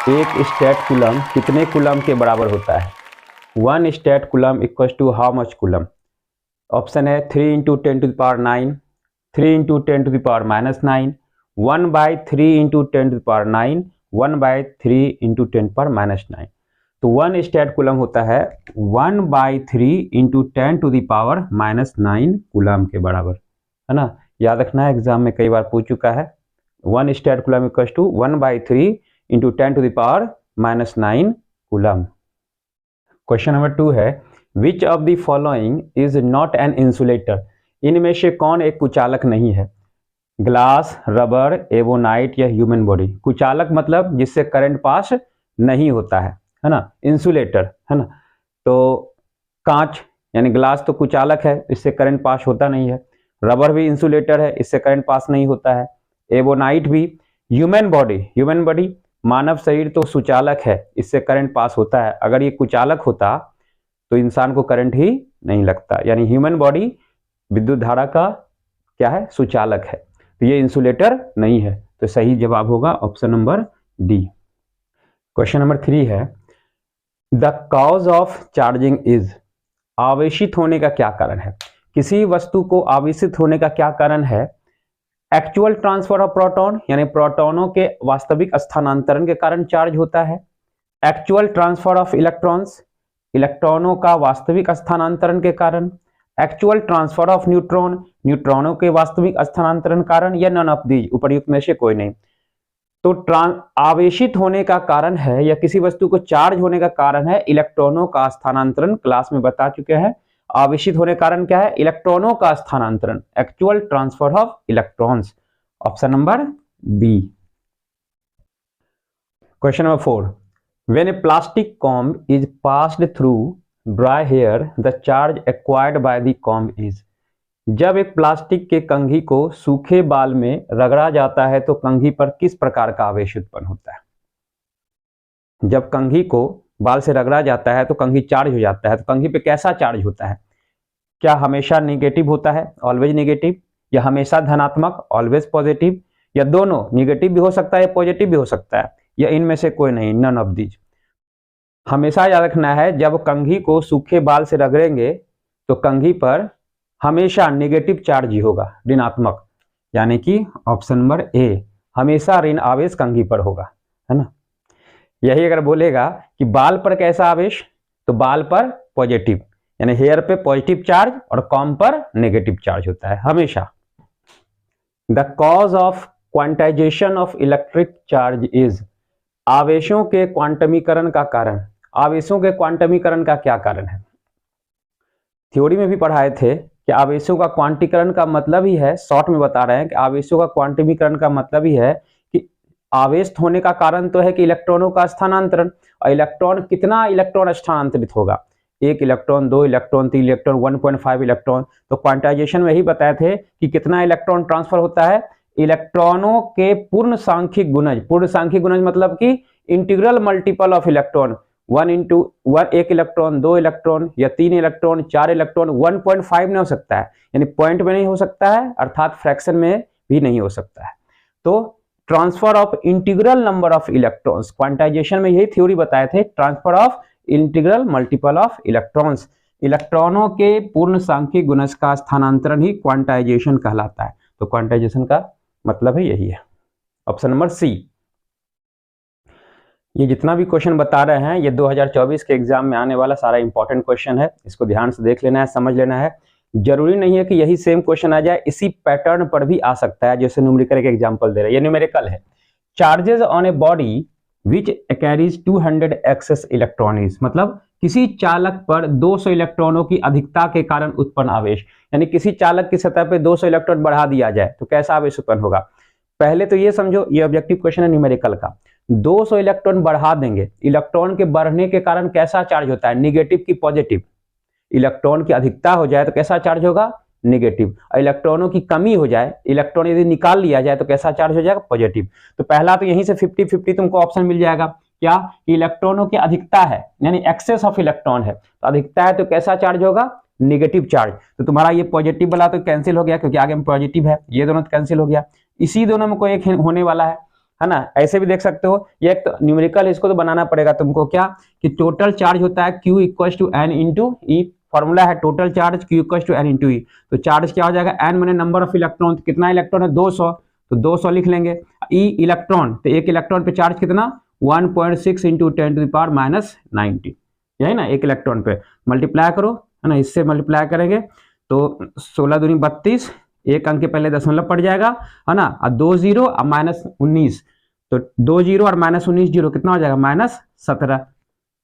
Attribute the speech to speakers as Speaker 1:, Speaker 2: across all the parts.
Speaker 1: एक state coulomb कितने coulomb के बराबर होता है? 1 state coulomb equals to how much coulomb? Option है 3 into 10 to the power 9, 3 into 10 to the power -9, 1/3 into 10 to the power 9, 1/3 into 10 power -9। तो 1 state coulomb होता है 1/3 into 10 to the power -9 coulomb के बराबर, है ना। याद रखना है, एग्जाम में कई बार पूछ चुका है। 1 state coulomb equals to 1/3 into 10 to the power -9 coulomb. Question number 2 है, which of the following is not an insulator? इनमें से कौन एक कुचालक नहीं है? ग्लास, रबर, एवोनाइट या ह्यूमन बॉडी? कुचालक मतलब जिससे करंट पास नहीं होता है ना। इंसुलेटर, है ना। तो कांच यानी ग्लास तो कुचालक है, इससे करंट पास होता नहीं है। रबर भी इंसुलेटर है, इससे करंट पास नहीं होता है। एवोनाइट भी। ह्यूमन बॉडी मानव शरीर तो सुचालक है, इससे करंट पास होता है। अगर ये कुचालक होता तो इंसान को करंट ही नहीं लगता, यानी ह्यूमन बॉडी विद्युत धारा का क्या है? सुचालक है। तो ये इंसुलेटर नहीं है, तो सही जवाब होगा option number D. Question number 3 है, the cause of charging is? आवेशित होने का क्या कारण है? किसी वस्तु को आवेशित होने का क्या कारण है? एक्चुअल ट्रांसफर ऑफ प्रोटॉन, यानी प्रोटॉनों के वास्तविक स्थानांतरण के कारण चार्ज होता है। एक्चुअल ट्रांसफर ऑफ इलेक्ट्रॉन्स, इलेक्ट्रॉनों का वास्तविक स्थानांतरण के कारण। एक्चुअल ट्रांसफर ऑफ न्यूट्रॉन, न्यूट्रॉनों के वास्तविक स्थानांतरण कारण, या नन ऑफ दीज, उपर्युक्त में से कोई नहीं। तो आवेशित होने का कारण है या किसी वस्तु को चार्ज होने का कारण है इलेक्ट्रॉनों का स्थानांतरण। क्लास में बता चुके हैं। आवेशित होने का कारण क्या है? इलेक्ट्रॉनों का स्थानांतरण, actual transfer of electrons. Option number B. Question number 4, when a plastic comb is passed through dry hair the charge acquired by the comb is? जब एक प्लास्टिक के कंघी को सूखे बाल में रगड़ा जाता है तो कंघी पर किस प्रकार का आवेश उत्पन्न होता है? जब कंघी को बाल से रगड़ा जाता है तो कंघी चार्ज हो जाता है, तो कंघी पे कैसा चार्ज होता है? क्या हमेशा नेगेटिव होता है, ऑलवेज नेगेटिव, या हमेशा धनात्मक, ऑलवेज पॉजिटिव, या दोनों, नेगेटिव भी हो सकता है या पॉजिटिव भी हो सकता है, या इनमें से कोई नहीं, नन ऑफ दीज? हमेशा याद रखना है, जब कंघी को सूखे बाल से रगड़ेंगे तो कंघी पर हमेशा नेगेटिव चार्ज ही होगा, ऋणात्मक, यानी कि ऑप्शन नंबर ए, हमेशा ऋण आवेश कंघी पर होगा, है ना। यही अगर बोलेगा कि बाल पर कैसा आवेश, तो बाल पर पॉजिटिव, यानी हेयर पे पॉजिटिव चार्ज और कॉम्ब पर नेगेटिव चार्ज होता है हमेशा। The cause of quantization of electric charge is? आवेशों के क्वांटमीकरण का कारण। आवेशों के क्वांटमीकरण का क्या कारण है? थ्योरी में भी पढ़ाए थे कि आवेशों का क्वांटीकरण का मतलब ही है, शॉर्ट में बता रहे हैं कि आवेशों का क्वांटमीकरण का मतलब ही है कि आवेश होने का कारण तो है कि इलेक्ट्रॉनों का स्थानांतरण, और इलेक्ट्रॉन कितना इलेक्ट्रॉन स्थानांतरित होगा? 1 इलेक्ट्रॉन, 2 इलेक्ट्रॉन, 3 इलेक्ट्रॉन, 1.5 इलेक्ट्रॉन। तो क्वांटाइजेशन में ही बताए थे कि कितना इलेक्ट्रॉन ट्रांसफर होता है? इलेक्ट्रॉनों के पूर्ण सांख्यिक गुणज। पूर्ण सांख्यिक गुणज मतलब कि integral multiple of electron, 1 electron, 2 electron या 3 इलेक्ट्रॉन, 4 इलेक्ट्रॉन, 1.5 नहीं हो सकता है, यानी पॉइंट में नहीं हो सकता है, अर्थात फ्रैक्शन में भी नहीं हो सकता है। तो transfer of integral number of electrons, quantization में यही थ्योरी बताए थे, transfer of integral multiple of electrons. इलेक्ट्रॉनों के पूर्ण सांख्यिक गुणज का स्थानांतरण ही क्वांटाइजेशन कहलाता है। तो क्वांटाइजेशन का मतलब है यही है, ऑप्शन नंबर सी। ये जितना भी क्वेश्चन बता रहे हैं ये 2024 के एग्जाम में आने वाला सारा इंपॉर्टेंट क्वेश्चन है, इसको ध्यान से देख लेना है, समझ लेना है। जरूरी नहीं है कि यही सेम क्वेश्चन आ जाए, इसी पैटर्न पर भी आ सकता है, जैसे न्यूमेरिकल के एग्जांपल दे रहे हैं। ये न्यूमेरिकल है, charges on a body which carries 200 excess electrons, मतलब किसी चालक पर 200 इलेक्ट्रॉनों की अधिकता के कारण उत्पन्न आवेश, यानी किसी चालक की सतह पे 200 इलेक्ट्रॉन बढ़ा दिया जाए तो कैसा आवेश उत्पन्न होगा? पहले तो ये समझो, ये ऑब्जेक्टिव क्वेश्चन है न्यूमेरिकल का। 200 इलेक्ट्रॉन बढ़ा देंगे, इलेक्ट्रॉन के बढ़ने के कारण कैसा चार्ज होता है? नेगेटिव की पॉजिटिव। इलेक्ट्रॉन की अधिकता हो जाए तो कैसा चार्ज होगा? नेगेटिव। इलेक्ट्रॉनों की कमी हो जाए, इलेक्ट्रॉन यदि निकाल लिया जाए तो कैसा चार्ज हो जाएगा? पॉजिटिव। तो पहला तो यहीं से 50-50 तुमको ऑप्शन मिल जाएगा। क्या? इलेक्ट्रॉनों की अधिकता है, यानी एक्सेस ऑफ इलेक्ट्रॉन है, तो अधिकता है तो कैसा चार्ज होगा? Negative charge. तो तुम्हारा ये पॉजिटिव वाला तो कैंसिल हो गया, क्योंकि आगे में पॉजिटिव है, ये दोनों तो कैंसिल हो गया। इसी दोनों में कोई एक होने वाला है, है ना, ऐसे भी देख सकते हो। ये एक तो न्यूमेरिकल, इसको तो बनाना पड़ेगा तुमको, क्या कि टोटल चार्ज होता है Q equal to n into e, formula है total charge Q equal to n into e. तो चार्ज क्या हो जाएगा, एन मैंने नंबर ऑफ इलेक्ट्रॉन, तो कितना इलेक्ट्रॉन है 200, तो 200 लिख लेंगे। ई इलेक्ट्रॉन, तो एक इलेक्ट्रॉन पे चार्ज कितना 1.6 इंटू 10⁻⁻⁹, यही ना, एक इलेक्ट्रॉन पे मल्टीप्लाई करो, है ना, इससे मल्टीप्लाई करेंगे तो 16 दूनी 32, एक अंक के पहले दशमलव पड़ जाएगा, है ना, और 2 जीरो और -19, तो 2 जीरो और -19 जीरो कितना हो जाएगा -17,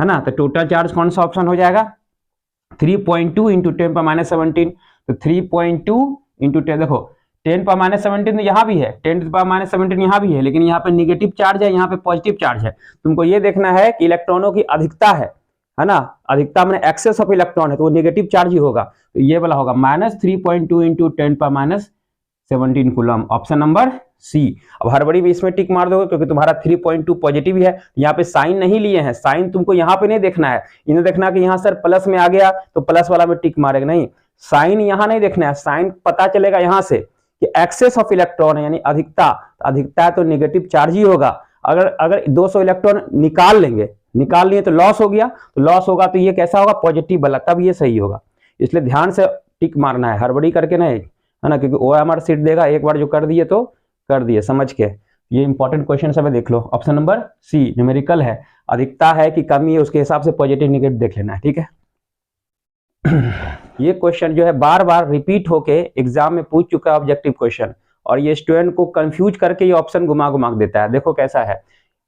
Speaker 1: है ना। तो टोटल चार्ज कौन सा ऑप्शन हो जाएगा 3.2 इंटू 10⁻⁻17, तो 3.2 इंटू 10, देखो 10⁻⁻17 तो यहाँ भी है, 10⁻⁻17 यहाँ भी है, लेकिन यहाँ पे निगेटिव चार्ज है, यहाँ पे पॉजिटिव चार्ज है। तुमको ये देखना है कि इलेक्ट्रॉनों की अधिकता है ना, अधिकता मैंने एक्सेस ऑफ इलेक्ट्रॉन है, तो वो निगेटिव चार्ज ही होगा, तो ये वाला होगा -3.2 into 10⁻⁻17 coulomb, option number C. अब हड़बड़ी भी इसमें टिक मार दोगे क्योंकि तुम्हारा 3.2 पॉजिटिव ही है, यहाँ पे साइन नहीं लिए हैं, साइन तुमको यहाँ पे नहीं देखना है, इन्हें देखना कि यहाँ सर प्लस में आ गया तो प्लस वाला में टिक मारेगा, नहीं, साइन यहाँ नहीं देखना है, साइन पता चलेगा यहाँ से कि एक्सेस ऑफ इलेक्ट्रॉन है, यानी अधिकता, अधिकता है तो निगेटिव चार्ज ही होगा। अगर 200 इलेक्ट्रॉन निकाल लिए तो लॉस हो गया, तो लॉस होगा तो ये कैसा होगा पॉजिटिव वाला, तब ये सही होगा। इसलिए ध्यान से टिक मारना है, हड़बड़ी करके नहीं, है ना, क्योंकि OMR सीट देगा, एक बार जो कर दिए तो कर दिए समझ के। ये इंपॉर्टेंट क्वेश्चन सब देख लो, ऑप्शन नंबर सी न्यूमेरिकल है, अधिकता है कि कमी है उसके हिसाब से पॉजिटिव निगेटिव देख लेना है, ठीक है। ये क्वेश्चन जो है बार बार रिपीट होके एग्जाम में पूछ चुका है ऑब्जेक्टिव क्वेश्चन, और ये स्टूडेंट को कंफ्यूज करके ये ऑप्शन घुमा घुमा देता है। देखो कैसा है,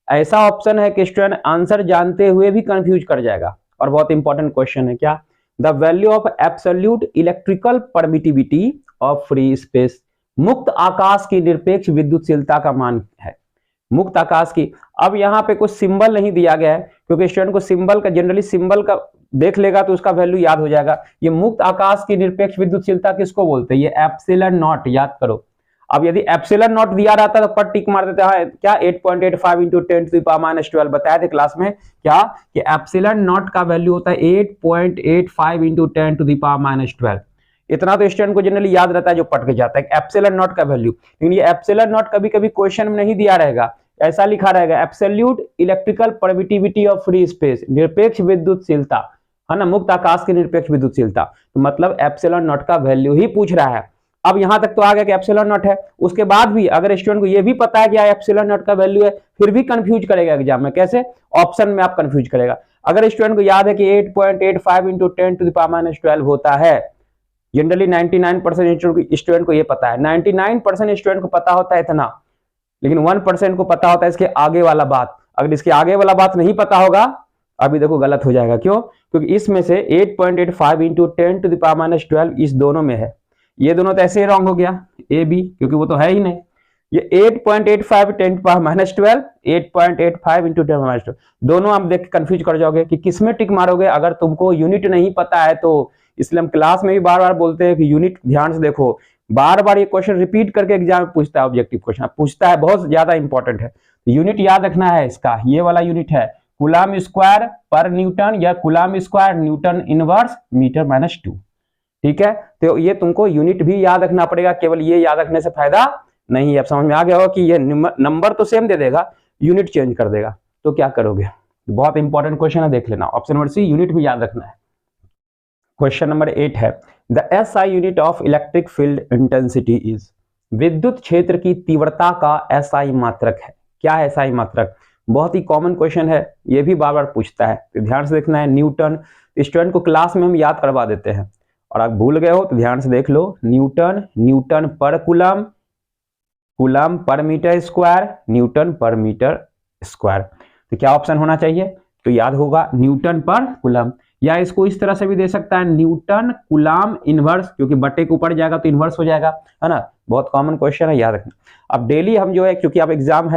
Speaker 1: ऐसा ऑप्शन है कि स्टूडेंट आंसर जानते हुए भी कंफ्यूज कर जाएगा, और बहुत इंपॉर्टेंट क्वेश्चन है। क्या, the value of absolute electrical permittivity of free space, मुक्त आकाश की निरपेक्ष विद्युतशीलता का मान है, मुक्त आकाश की। अब यहाँ पे कुछ सिंबल नहीं दिया गया है, क्योंकि स्टूडेंट को सिंबल का, जनरली सिंबल का देख लेगा तो उसका वैल्यू याद हो जाएगा। ये मुक्त आकाश की निरपेक्ष विद्युतशीलता किसको बोलते हैं, ये एप्सिलॉन नॉट, याद करो। अब यदि एप्सिलॉन नॉट दिया रहता तो पर टिक मार देते हैं, क्या 8.85 इंटू 10⁻⁻12 बताए थे क्लास में, क्या कि एप्सिलॉन नॉट का वैल्यू होता है 8.85 इंटू 10⁻12। इतना तो स्टूडेंट को जनरली याद रहता है जो पढ़ के जाता है एप्सिलॉन नॉट का वैल्यू, लेकिन ये एप्सिलॉन नॉट कभी कभी क्वेश्चन में नहीं दिया रहेगा, ऐसा लिखा रहेगा absolute electrical permittivity of free space, निरपेक्ष विद्युतशीलता, है ना, मुक्त आकाश की निरपेक्ष विद्युतशीलता, तो मतलब एप्सिलॉन नॉट का वैल्यू ही पूछ रहा है। अब यहां तक तो आ गया कि एप्सिलॉन नॉट है, उसके बाद भी अगर स्टूडेंट को यह भी पता है कि एप्सिलॉन नॉट का वैल्यू है, फिर भी कंफ्यूज करेगा एग्जाम में, कैसे, ऑप्शन में आप कंफ्यूज करेगा। अगर स्टूडेंट को याद है कि 8.85 इंटू 10⁻12 होता है, जनरली 99% स्टूडेंट को ये पता है, 99% स्टूडेंट को पता होता है इतना, लेकिन 1% को पता होता है इसके आगे वाला बात। अगर इसके आगे वाला बात नहीं पता होगा, अभी देखो गलत हो जाएगा, क्यों, क्योंकि इसमें से 8.85 इंटू 10⁻12 इस दोनों में है, ये दोनों तो ऐसे ही रॉन्ग हो गया, ए बी, क्योंकि वो तो है ही नहीं। ये 8.85 10⁻12, 8.85 इंटू 10⁻12, दोनों आप देख के कंफ्यूज कर जाओगे कि किसमें टिक मारोगे। अगर तुमको यूनिट नहीं पता है तो, इसलिए हम क्लास में भी बार बार बोलते हैं कि यूनिट ध्यान से देखो, बार बार ये क्वेश्चन रिपीट करके एग्जाम में पूछता है, ऑब्जेक्टिव क्वेश्चन पूछता है, बहुत ज्यादा इंपॉर्टेंट है। यूनिट याद रखना है इसका, ये वाला यूनिट है कूलम स्क्वायर पर न्यूटन, या coulomb square newton inverse metre -2, ठीक है। तो ये तुमको यूनिट भी याद रखना पड़ेगा, केवल ये याद रखने से फायदा नहीं है। अब समझ में आ गया होगा कि ये नंबर तो सेम दे देगा, यूनिट चेंज कर देगा, तो क्या करोगे। बहुत इंपॉर्टेंट क्वेश्चन है, देख लेना, ऑप्शन नंबर सी, यूनिट भी याद रखना है। क्वेश्चन नंबर 8 है, the SI unit of electric field intensity is, विद्युत क्षेत्र की तीव्रता का SI मात्रक है। क्या है SI मात्रक, बहुत ही कॉमन क्वेश्चन है, ये भी बार बार पूछता है, तो ध्यान से देखना है। न्यूटन, स्टूडेंट को क्लास में हम याद करवा देते हैं, और आप भूल गए हो तो ध्यान से देख लो, न्यूटन, न्यूटन पर कूलम, कूलम पर मीटर स्क्वायर, न्यूटन पर मीटर स्क्वायर। तो क्या ऑप्शन होना चाहिए, तो याद होगा न्यूटन पर कूलम, या इसको इस तरह से भी दे सकता है न्यूटन कूलम इनवर्स, क्योंकि बटे के ऊपर जाएगा तो इनवर्स हो जाएगा, है ना। बहुत कॉमन क्वेश्चन है, याद रखना। अब डेली हम जो है, क्योंकि अब एग्जाम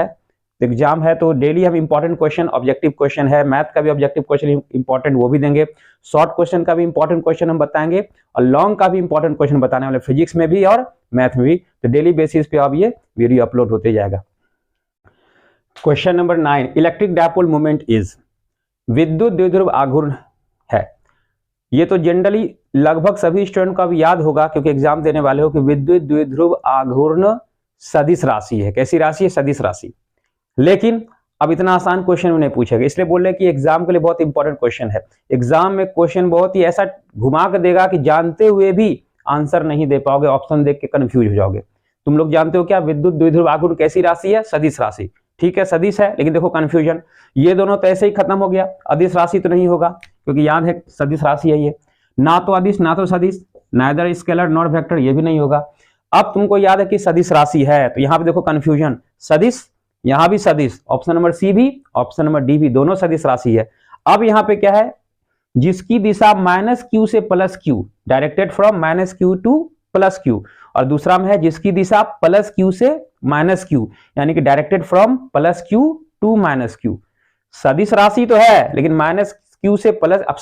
Speaker 1: है तो डेली हम इंपॉर्टेंट क्वेश्चन, ऑब्जेक्टिव क्वेश्चन है, मैथ का भी ऑब्जेक्टिव क्वेश्चन इंपॉर्टेंट वो भी देंगे, शॉर्ट क्वेश्चन का भी इंपॉर्टेंट क्वेश्चन हम बताएंगे, और लॉन्ग का भी इंपॉर्टेंट क्वेश्चन बताने वाले, फिजिक्स में भी और मैथ में भी। तो डेली बेसिस पे अब ये वीडियो अपलोड होते जाएगा। Question number 9, electric dipole moment is, विद्युत द्विध्रुव आघूर्ण है। ये तो जनरली लगभग सभी स्टूडेंट को अब याद होगा, क्योंकि एग्जाम देने वाले हो कि विद्युत द्विध्रुव आघूर्ण सदिश राशि है। कैसी राशि है, सदिश राशि। लेकिन अब इतना आसान क्वेश्चन में नहीं पूछेगा, इसलिए बोल रहे कि एग्जाम के लिए बहुत इंपॉर्टेंट क्वेश्चन है। एग्जाम में क्वेश्चन बहुत ही ऐसा घुमा कर देगा कि जानते हुए भी आंसर नहीं दे पाओगे, ऑप्शन देख के कंफ्यूज हो जाओगे। तुम लोग जानते हो क्या विद्युत द्विध्रुव आघूर्ण कैसी राशि है? सदिश राशि। ठीक है, सदिश है, लेकिन देखो कंफ्यूजन, ये दोनों तो ऐसे ही खत्म हो गया, अदिश राशि तो नहीं होगा क्योंकि याद है सदिश राशि है ये, ना तो अदिश ना तो सदिश, नाइदर स्केलर नॉट वेक्टर, ये भी नहीं होगा। अब तुमको याद है कि सदिश राशि है, तो यहाँ पे देखो कंफ्यूजन, सदिश, यहां भी सदिश, ऑप्शन नंबर सी भी, ऑप्शन नंबर डी भी, दोनों सदिश राशि है। अब यहाँ पे क्या है, जिसकी दिशा माइनस क्यू से plus Q, directed from minus Q to plus Q, और दूसरा में है जिसकी दिशा प्लस क्यू से माइनस क्यू, यानी कि directed from plus Q to minus Q. सदिश राशि तो है लेकिन माइनस क्यू से प्लस, अब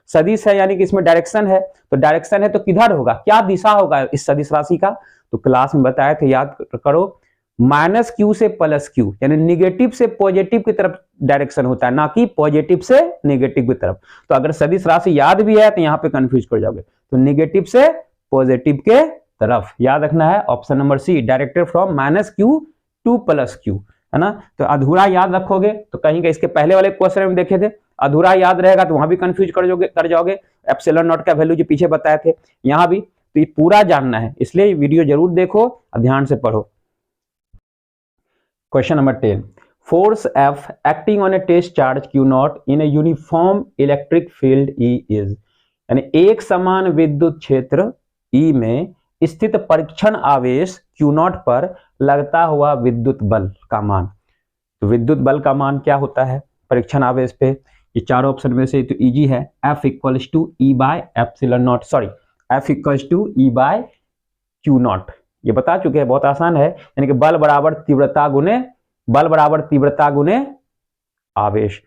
Speaker 1: सदिश है यानी कि इसमें डायरेक्शन है, तो डायरेक्शन है तो किधर होगा, क्या दिशा होगा इस सदिश राशि का? तो क्लास में बताए थे, याद करो, माइनस क्यू से प्लस क्यू, यानी निगेटिव से पॉजिटिव की तरफ डायरेक्शन होता है, ना कि पॉजिटिव से नेगेटिव की तरफ। तो अगर सदिश राशि याद भी है तो यहाँ पे कंफ्यूज कर जाओगे, तो निगेटिव से पॉजिटिव के तरफ याद रखना है, option number C, directed from minus Q to plus Q, है ना। तो अधूरा याद रखोगे तो कहीं का, इसके पहले वाले क्वेश्चन में देखे थे, अधूरा याद रहेगा तो वहां भी कंफ्यूज कर जाओगे, एप्सिलॉन नॉट का वैल्यू जो पीछे बताए थे यहां भी, तो ये पूरा जानना है, इसलिए वीडियो जरूर देखो और ध्यान से पढ़ो। Question number 10, force F acting on a test charge Q naught in a uniform electric field E is, यानी एक समान विद्युत क्षेत्र E में स्थित परीक्षण आवेश Q नॉट पर लगता हुआ विद्युत बल का मान। तो विद्युत बल का मान क्या होता है परीक्षण आवेश पे? ये चारों ऑप्शन में से तो इजी है, F equals to E by epsilon naught, sorry F equals to E by Q naught, ये बता चुके हैं, बहुत आसान है, यानी कि बल बराबर तीव्रता गुने आवेश।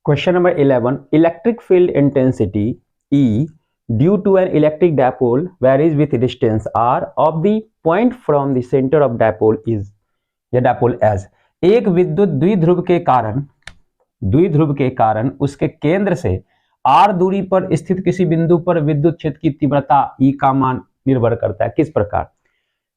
Speaker 1: Question number 11, electric field intensity E due to an electric dipole varies with distance R of the point from the centre of dipole is, या डायपोल एज, एक विद्युत द्विध्रुव के कारण उसके केंद्र से R दूरी पर स्थित किसी बिंदु पर विद्युत क्षेत्र की तीव्रता E का मान निर्भर करता है, किस प्रकार?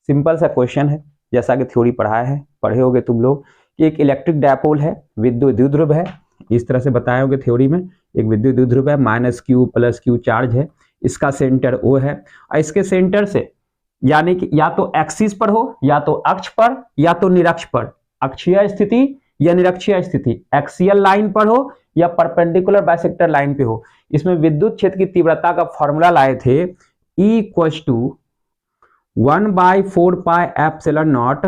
Speaker 1: सिंपल सा क्वेश्चन है, जैसा कि थ्योरी पढ़े होगे तुम लोग कि एक इलेक्ट्रिक डायपोल है, विद्युत द्विध्रुव है, इस तरह से बताए होगे थ्योरी में, एक विद्युत द्विध्रुव है, minus Q plus Q charge है, इसका सेंटर O है, और इसके सेंटर से यानी कि या तो एक्सिस पर हो, या तो अक्ष पर, या तो निरक्ष पर, अक्षीय स्थिति या निरक्षीय स्थिति, एक्सियल लाइन पर हो या परपेंडिकुलर बाइसेक्टर लाइन पे हो। इसमें विद्युत क्षेत्र की तीव्रता का फॉर्मूला लाए थे, E equals to 1/4 pi epsilon naught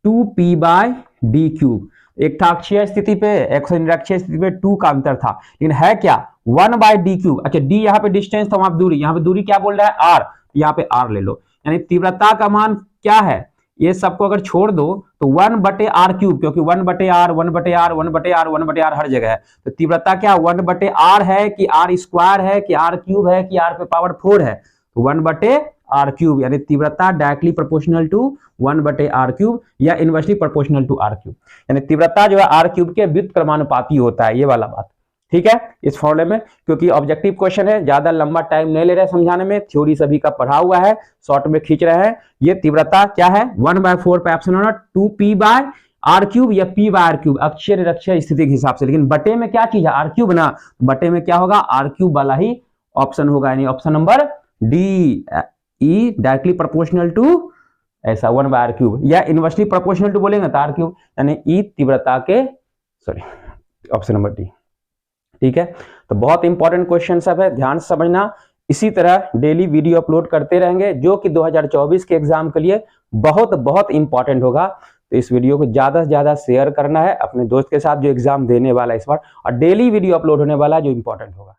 Speaker 1: 2p by D cube. एक था अक्षीय स्थिति पे, एक निरक्षीय स्थिति पे 2 का अंतर था, लेकिन है क्या 1/d क्यूब। अच्छा, d यहाँ पे डिस्टेंस था, वहां पे दूरी, यहाँ पे दूरी क्या बोल रहा है r, यहाँ पे r ले लो, यानी तीव्रता का मान क्या है, ये सबको अगर छोड़ दो तो 1/r क्यूब, क्योंकि 1/r हर जगह है, तो तीव्रता क्या 1/r है कि r स्क्वायर है कि r क्यूब है कि r पे पावर 4 है, तो 1/r क्यूब, यानी तीव्रता directly proportional to 1/r cube या inversely proportional to r cube, यानी तीव्रता जो है r क्यूब के व्युत्क्रमानुपाती होता है, ये वाला बात, ठीक है, इस फॉर्मूले में। क्योंकि ऑब्जेक्टिव क्वेश्चन है, ज्यादा लंबा टाइम नहीं ले रहे समझाने में, थ्योरी सभी का पढ़ा हुआ है, शॉर्ट में खींच रहे हैं। ये तीव्रता क्या है 1/4 pi epsilon naught 2p by r cube या p बाय r क्यूब, अक्षीय निरक्षीय स्थिति के हिसाब से, लेकिन बटे में क्या चीज है r क्यूब ना, बटे में क्या होगा r क्यूब वाला ही ऑप्शन होगा, यानी option number D, E directly proportional to ऐसा 1/r क्यूब, या इनवर्सली प्रोपोर्शनल टू बोलेंगे तो r क्यूब, यानी E तीव्रता के, सॉरी ऑप्शन नंबर डी, ठीक है। तो बहुत इंपॉर्टेंट क्वेश्चन सब है, ध्यान से समझना। इसी तरह डेली वीडियो अपलोड करते रहेंगे, जो कि 2024 के एग्जाम के लिए बहुत बहुत इंपॉर्टेंट होगा। तो इस वीडियो को ज्यादा से ज्यादा शेयर करना है अपने दोस्त के साथ जो एग्जाम देने वाला है इस बार, और डेली वीडियो अपलोड होने वाला है जो इंपॉर्टेंट होगा।